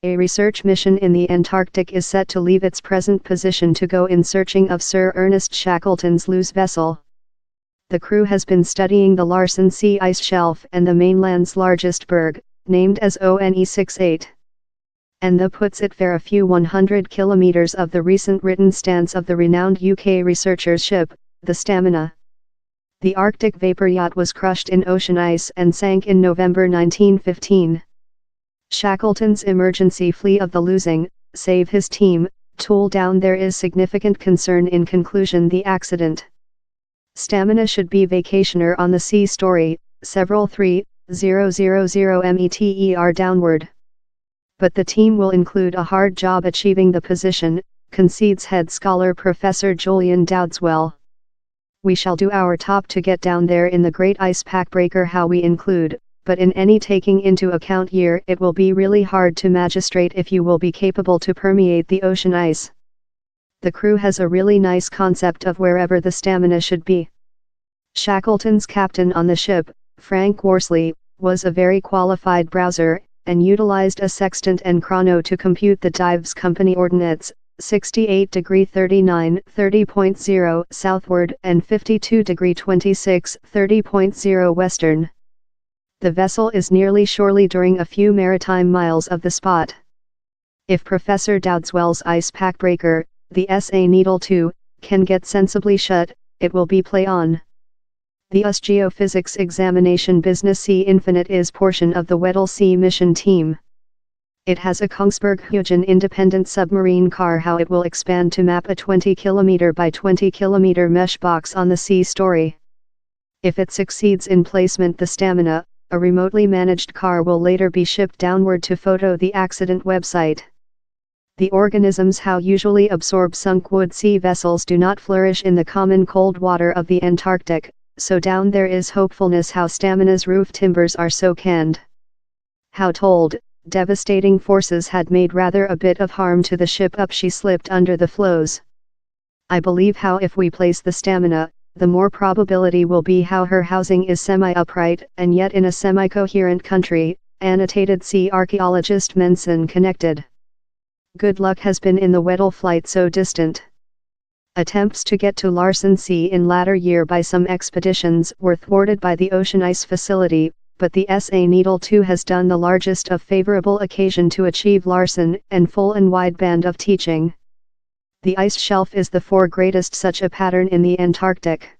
A research mission in the Antarctic is set to leave its present position to go in searching of Sir Ernest Shackleton's loose vessel. The crew has been studying the Larsen Sea ice shelf and the mainland's largest berg, named as ONE68. And the puts it fair a few 100 kilometers of the recent written stance of the renowned UK researchers' ship, the Stamina. The Arctic vapor yacht was crushed in ocean ice and sank in November 1915. Shackleton's emergency flee of the losing, save his team, tool down. There is significant concern in conclusion the accident. Stamina should be vacationer on the sea story, several 3000 meter downward. But the team will include a hard job achieving the position, concedes head scholar Professor Julian Dowdeswell. We shall do our top to get down there in the great ice pack breaker how we include, but in any taking into account year it will be really hard to magistrate if you will be capable to permeate the ocean ice. The crew has a really nice concept of wherever the Stamina should be. Shackleton's captain on the ship, Frank Worsley, was a very qualified browser, and utilized a sextant and chrono to compute the dives company ordinates, 68°39 30.0 southward and 52°26 30.0 western. The vessel is nearly shorely during a few maritime miles of the spot. If Professor Dowdeswell's ice pack breaker, the SA Needle 2, can get sensibly shut, it will be play on. The US Geophysics Examination Business Sea Infinite is portion of the Weddell Sea mission team. It has a Kongsberg-Huygen independent submarine car. How it will expand to map a 20 km by 20 km mesh box on the sea story. If it succeeds in placement, the Stamina, a remotely managed car, will later be shipped downward to photo the accident website. The organisms how usually absorb sunk wood sea vessels do not flourish in the common cold water of the Antarctic, so down there is hopefulness how Stamina's roof timbers are so canned. How told, devastating forces had made rather a bit of harm to the ship up she slipped under the floes. I believe how if we place the Stamina, the more probability will be how her housing is semi-upright and yet in a semi-coherent country, annotated sea archaeologist Menson connected. Good luck has been in the Weddell flight so distant. Attempts to get to Larsen Sea in latter year by some expeditions were thwarted by the ocean ice facility, but the SA Needle 2 has done the largest of favorable occasion to achieve Larsen and full and wide band of teaching. The ice shelf is the fourth greatest such a pattern in the Antarctic.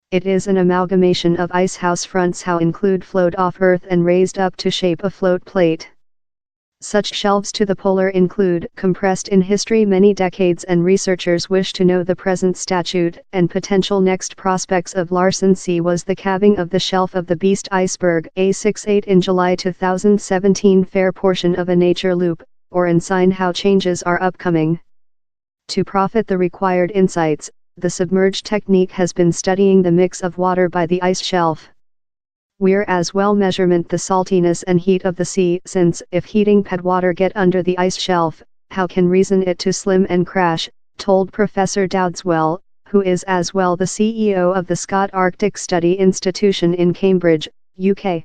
It is an amalgamation of ice house fronts how include flowed off earth and raised up to shape a float plate. Such shelves to the polar include compressed in history many decades, and researchers wish to know the present statute and potential next prospects of Larsen Sea was the calving of the shelf of the Beast iceberg A68 in July 2017 fair portion of a nature loop, or in sign how changes are upcoming. To profit the required insights, the submerged technique has been studying the mix of water by the ice shelf. We're as well measurement the saltiness and heat of the sea, since if heating pad water get under the ice shelf, how can reason it to slim and crash, told Professor Dowdeswell, who is as well the CEO of the Scott Arctic Study Institution in Cambridge, UK.